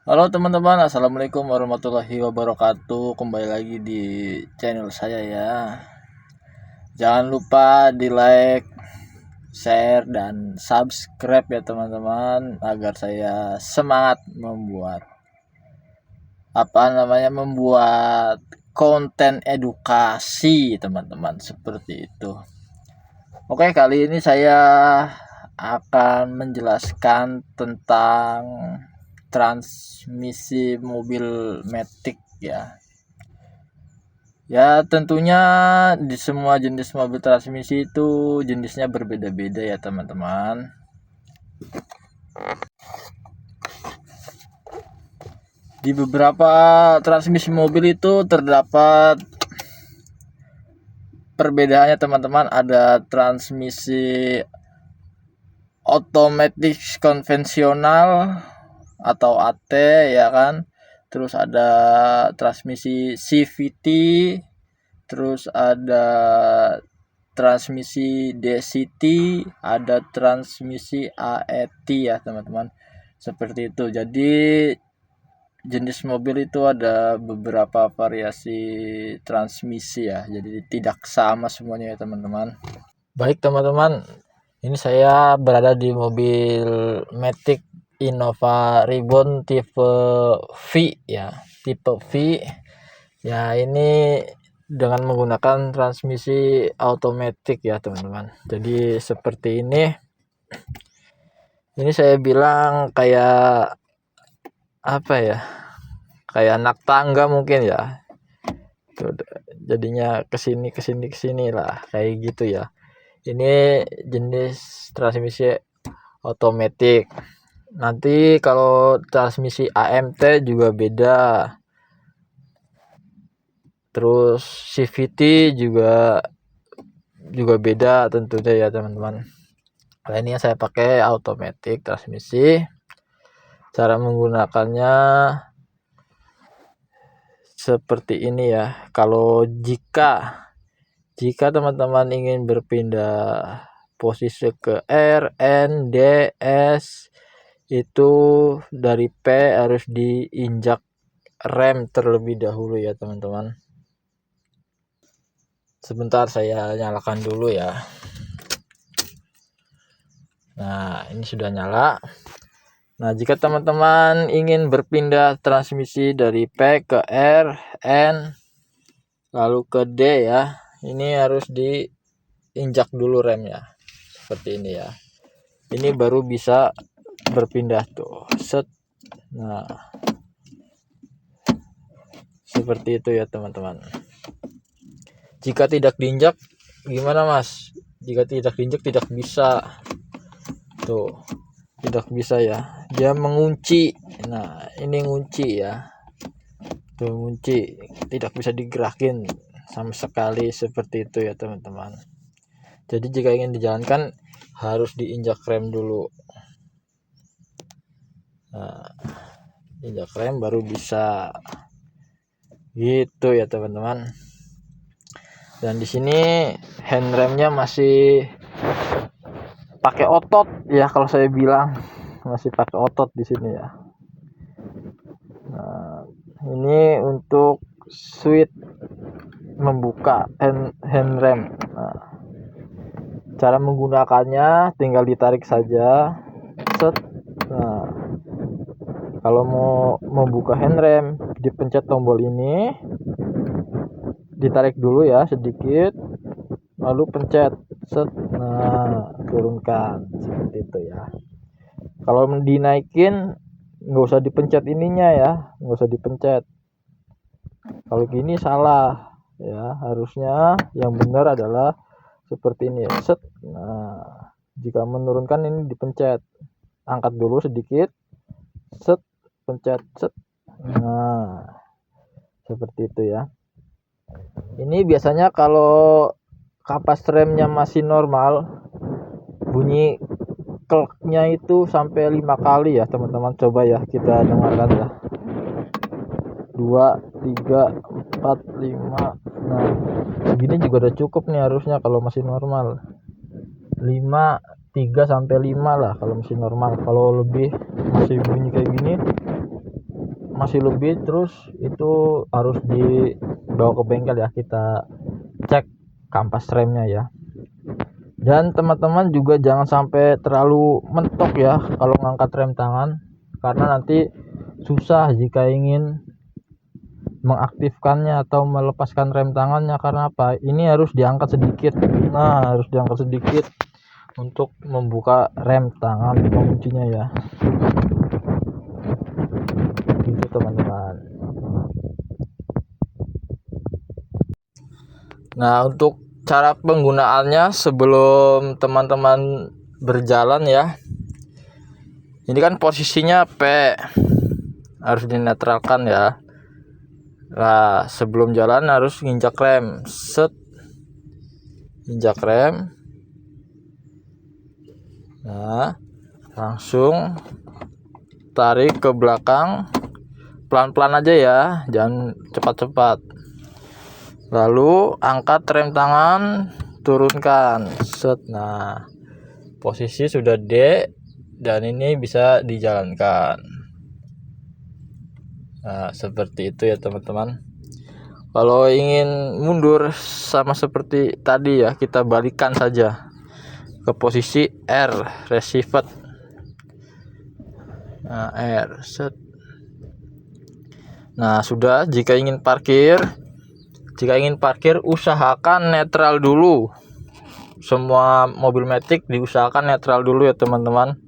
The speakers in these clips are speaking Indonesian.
Halo teman-teman, assalamualaikum warahmatullahi wabarakatuh. Kembali lagi di channel saya ya. Jangan lupa di like, share, dan subscribe ya teman-teman, agar saya semangat membuat konten edukasi teman-teman, seperti itu. Oke, kali ini saya akan menjelaskan tentang transmisi mobil matic ya. Ya, tentunya di semua jenis mobil transmisi itu jenisnya berbeda-beda ya teman-teman. Di beberapa transmisi mobil itu terdapat perbedaannya teman-teman. Ada transmisi otomatis konvensional atau AT ya kan. Terus ada transmisi CVT, terus ada transmisi DCT, ada transmisi AET ya teman-teman, seperti itu. Jadi jenis mobil itu ada beberapa variasi transmisi ya, jadi tidak sama semuanya ya teman-teman. Baik teman-teman, ini saya berada di mobil Matic Innova Reborn tipe V ya, tipe V ya. Ini dengan menggunakan transmisi automatic ya teman-teman. Jadi seperti ini saya bilang kayak apa ya, kayak anak tangga mungkin ya. Tuh, jadinya kesini lah kayak gitu ya. Ini jenis transmisi automatic. Nanti kalau transmisi AMT juga beda. Terus CVT juga beda tentunya ya teman-teman. Nah, ini yang saya pakai automatic transmisi. Cara menggunakannya seperti ini ya. Kalau jika teman-teman ingin berpindah posisi ke R, N, D, S, itu dari P harus diinjak rem terlebih dahulu ya teman-teman. Sebentar saya nyalakan dulu ya. Nah, ini sudah nyala. Nah, jika teman-teman ingin berpindah transmisi dari P ke R, N, lalu ke D ya, ini harus diinjak dulu remnya. Seperti ini ya. Ini baru bisa berpindah tuh. Set. Nah, seperti itu ya teman-teman. Jika tidak diinjak gimana Mas? Jika tidak diinjak tidak bisa. Tuh, tidak bisa ya. Dia mengunci. Nah, ini ngunci ya. Tuh, ngunci. Tidak bisa digerakin sama sekali, seperti itu ya teman-teman. Jadi jika ingin dijalankan harus diinjak rem dulu. Nah, injak rem baru bisa. Gitu ya teman-teman. Dan di sini handremnya masih pakai otot ya, kalau saya bilang masih pakai otot di sini ya. Nah, ini untuk switch membuka handrem. Nah, cara menggunakannya tinggal ditarik saja. Set. Nah, kalau mau membuka handrem dipencet tombol ini, ditarik dulu ya sedikit, lalu pencet set. Nah, turunkan seperti itu ya. Kalau dinaikin nggak usah dipencet ininya ya, nggak usah dipencet. Kalau gini salah ya, harusnya yang benar adalah seperti ini ya, set. Nah, jika menurunkan ini dipencet, angkat dulu sedikit, set, pencet set. Nah, seperti itu ya. Ini biasanya kalau kapas remnya masih normal, bunyi kleknya itu sampai 5 kali ya teman-teman. Coba ya kita dengarkan ya. 2, 3, 4, 5. Nah, segini juga udah cukup nih harusnya kalau masih normal. 5, 3 sampai 5 lah kalau masih normal. Kalau lebih masih bunyi kayak gini, masih lebih, terus itu harus dibawa ke bengkel ya, kita cek kampas remnya ya. Dan teman-teman juga jangan sampai terlalu mentok ya kalau ngangkat rem tangan, karena nanti susah jika ingin mengaktifkannya atau melepaskan rem tangannya. Karena apa? Ini harus diangkat sedikit. Nah, harus diangkat sedikit untuk membuka rem tangan, menguncinya ya. Gitu teman-teman. Nah, untuk cara penggunaannya sebelum teman-teman berjalan ya. Ini kan posisinya P, harus dinetralkan ya. Nah, sebelum jalan harus nginjak rem, set, injak rem. Nah, langsung tarik ke belakang, pelan-pelan aja ya, jangan cepat-cepat. Lalu angkat rem tangan, turunkan, set. Nah, posisi sudah D dan ini bisa dijalankan. Nah, seperti itu ya teman-teman. Kalau ingin mundur sama seperti tadi ya, kita balikan saja ke posisi R, receiver. Nah, R, set. Nah, sudah. Jika ingin parkir usahakan netral dulu. Semua mobil matic diusahakan netral dulu ya teman-teman.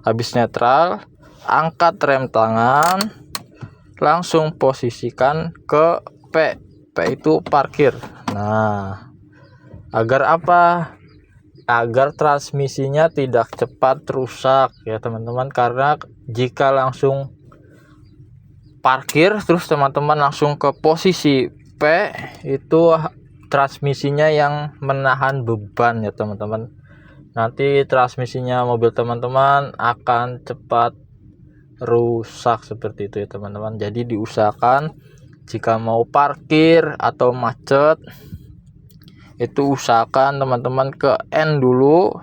Habis netral, angkat rem tangan, langsung posisikan ke P. P itu parkir. Nah, agar apa? Agar transmisinya tidak cepat rusak ya teman-teman. Karena jika langsung parkir terus teman-teman langsung ke posisi P, itu transmisinya yang menahan beban ya teman-teman. Nanti transmisinya mobil teman-teman akan cepat rusak seperti itu ya teman-teman. Jadi diusahakan jika mau parkir atau macet itu usahakan teman-teman ke N dulu,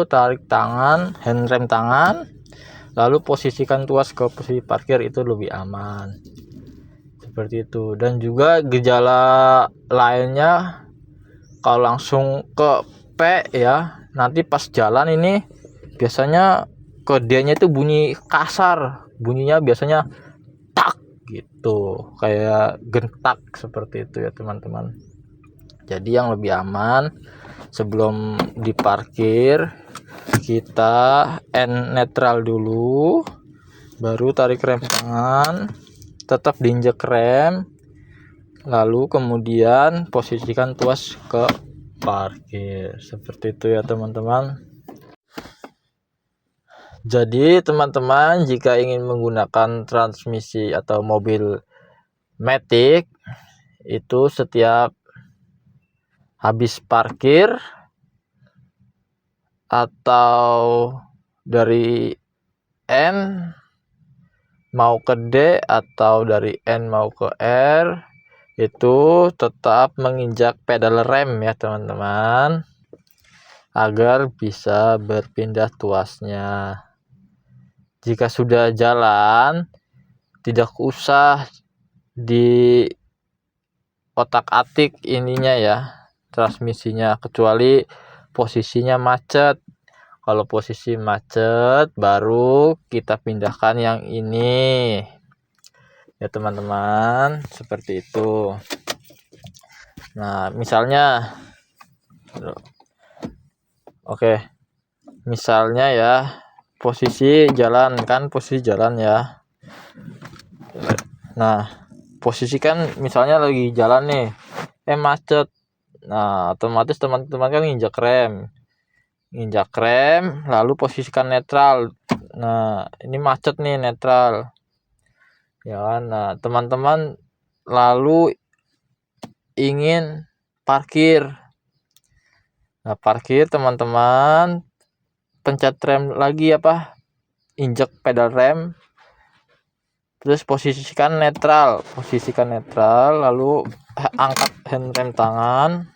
tarik tangan, handrem tangan, lalu posisikan tuas ke posisi parkir, itu lebih aman seperti itu. Dan juga gejala lainnya kalau langsung ke P ya, nanti pas jalan ini biasanya ke D-nya itu bunyi kasar, bunyinya biasanya tak gitu, kayak gentak seperti itu ya teman-teman. Jadi yang lebih aman sebelum diparkir kita N netral dulu, baru tarik rem tangan, tetap diinjek rem, lalu kemudian posisikan tuas ke parkir seperti itu ya teman-teman. Jadi teman-teman jika ingin menggunakan transmisi atau mobil matic itu setiap habis parkir atau dari N mau ke D atau dari N mau ke R itu tetap menginjak pedal rem ya teman-teman, agar bisa berpindah tuasnya. Jika sudah jalan tidak usah di otak-atik ininya ya, transmisinya, kecuali posisinya macet. Kalau posisi macet baru kita pindahkan yang ini ya teman-teman, seperti itu. Nah, misalnya misalnya ya, posisi jalan ya. Nah, posisikan misalnya lagi jalan nih, macet. Nah, otomatis teman-teman kan injak rem, lalu posisikan netral. Nah, ini macet nih, netral ya kan. Nah, teman-teman lalu ingin parkir. Nah, parkir teman-teman pencet rem lagi injek pedal rem, terus posisikan netral, lalu angkat handrem tangan.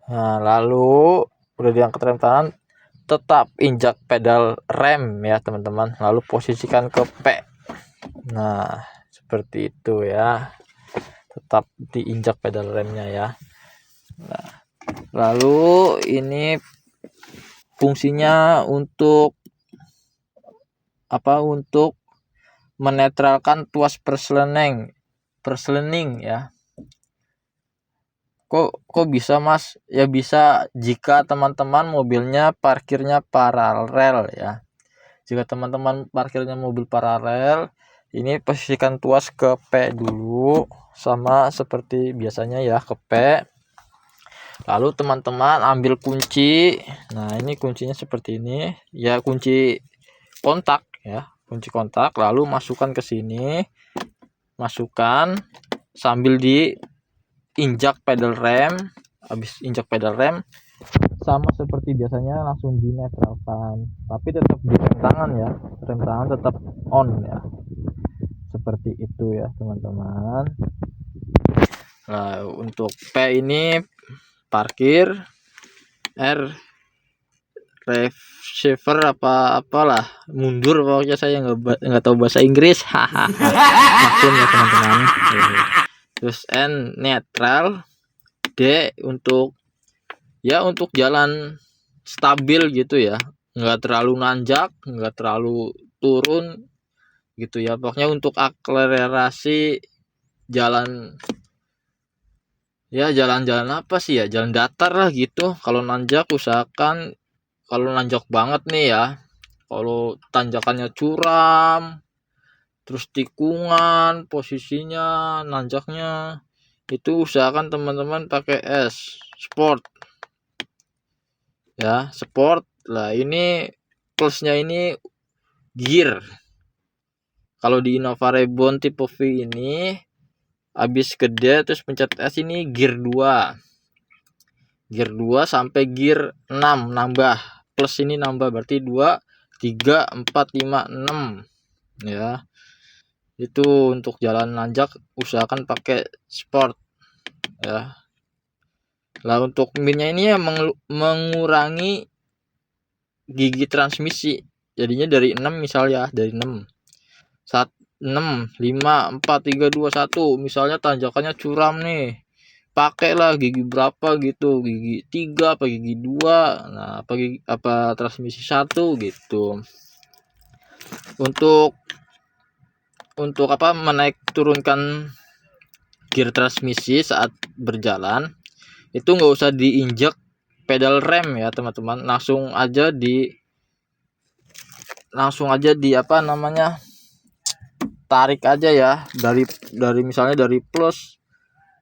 Nah, lalu udah diangkat rem tangan, tetap injak pedal rem ya teman-teman, lalu posisikan ke P. Nah, seperti itu ya, tetap diinjak pedal remnya ya. Nah, lalu ini fungsinya untuk apa, untuk menetralkan tuas perselening ya. Kok bisa mas? Ya bisa jika teman-teman mobilnya parkirnya paralel ya. Jika teman-teman parkirnya mobil paralel, ini posisikan tuas ke P dulu, sama seperti biasanya ya, ke P. Lalu teman-teman ambil kunci. Nah, ini kuncinya seperti ini ya, kunci kontak ya, kunci kontak. Lalu masukkan ke sini, masukkan sambil diinjak pedal rem. Habis injak pedal rem, sama seperti biasanya langsung dinetralkan, tapi tetap di rem tangan ya, rem tangan tetap on ya, seperti itu ya teman-teman. Nah, untuk P ini parkir, R receiver apalah, mundur pokoknya, saya nggak tahu bahasa Inggris. Maklum ya teman-teman. Terus N netral, D untuk jalan stabil gitu ya, nggak terlalu nanjak, nggak terlalu turun gitu ya, pokoknya untuk akselerasi jalan ya, jalan-jalan apa sih ya, jalan datar lah gitu. Kalau nanjak usahakan, kalau nanjak banget nih ya, kalau tanjakannya curam terus tikungan posisinya nanjaknya, itu usahakan teman-teman pakai S sport ya, sport. Lah ini plusnya ini gear. Kalau di Innova Reborn tipe V ini habis gede terus pencet S, ini gear 2. Gear 2 sampai gear 6 nambah. Plus ini nambah berarti 2 3 4 5 6 ya. Itu untuk jalan nanjak usahakan pakai sport ya. Lah untuk minnya ini ya mengurangi gigi transmisi. Jadinya dari 6 misal ya, dari 6. 6 5 4 3 2 1, misalnya tanjakannya curam nih, pakailah gigi berapa gitu, gigi 3 apa gigi 2, nah apa transmisi 1 gitu. Untuk apa, menaik turunkan gear transmisi saat berjalan itu nggak usah diinjek pedal rem ya teman-teman, langsung aja apa namanya, tarik aja ya, dari misalnya dari plus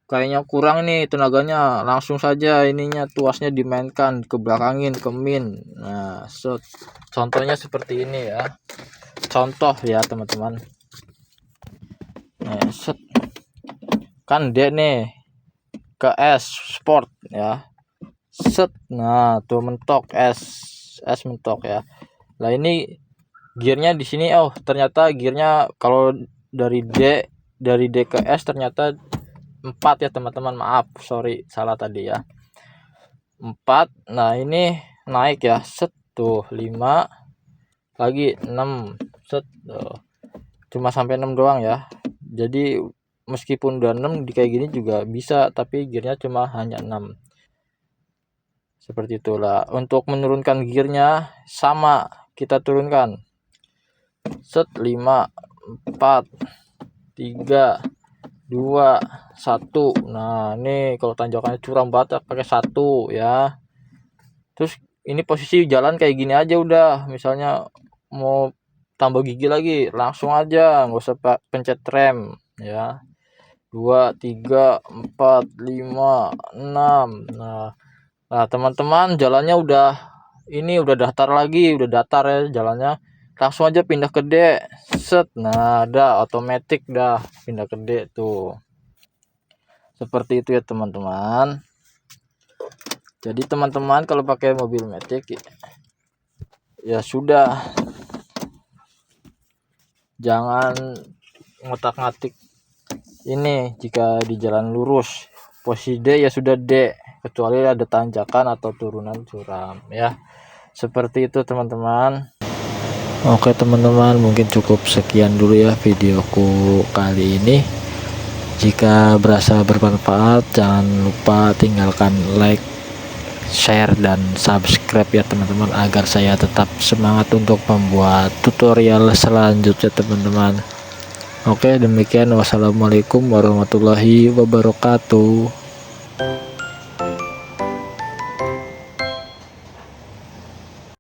kayaknya kurang nih tenaganya, langsung saja ininya tuasnya dimainkan, ke belakangin ke min. Nah, contohnya seperti ini ya, contoh ya teman-teman. Nah, kan D nih ke S sport ya, nah tuh mentok S mentok ya. Lah ini gearnya di sini, oh ternyata gearnya kalau dari D ke S ternyata 4 ya teman-teman, maaf, sorry salah tadi ya, 4. Nah ini naik ya, tuh 5 lagi 6 tuh. Cuma sampai 6 doang ya, jadi meskipun udah 6 di kayak gini juga bisa, tapi gearnya cuma hanya 6, seperti itulah. Untuk menurunkan gearnya sama, kita turunkan 5 4 3 2 1. Nah ini kalau tanjakannya curam banget pakai 1 ya. Terus ini posisi jalan kayak gini aja udah, misalnya mau tambah gigi lagi langsung aja, nggak usah pencet rem ya. 2 3 4 5 6. Nah teman-teman, jalannya udah datar ya jalannya, langsung aja pindah ke D. Nah ada otomatis dah pindah ke D tuh, seperti itu ya teman-teman. Jadi teman-teman kalau pakai mobil matic ya sudah, jangan ngotak-ngatik ini. Jika di jalan lurus posisi D ya sudah D, kecuali ada tanjakan atau turunan curam ya, seperti itu teman-teman. Oke teman-teman, mungkin cukup sekian dulu ya videoku kali ini. Jika berasa bermanfaat, jangan lupa tinggalkan like, share, dan subscribe ya teman-teman, agar saya tetap semangat untuk membuat tutorial selanjutnya teman-teman. Oke, demikian, wassalamualaikum warahmatullahi wabarakatuh.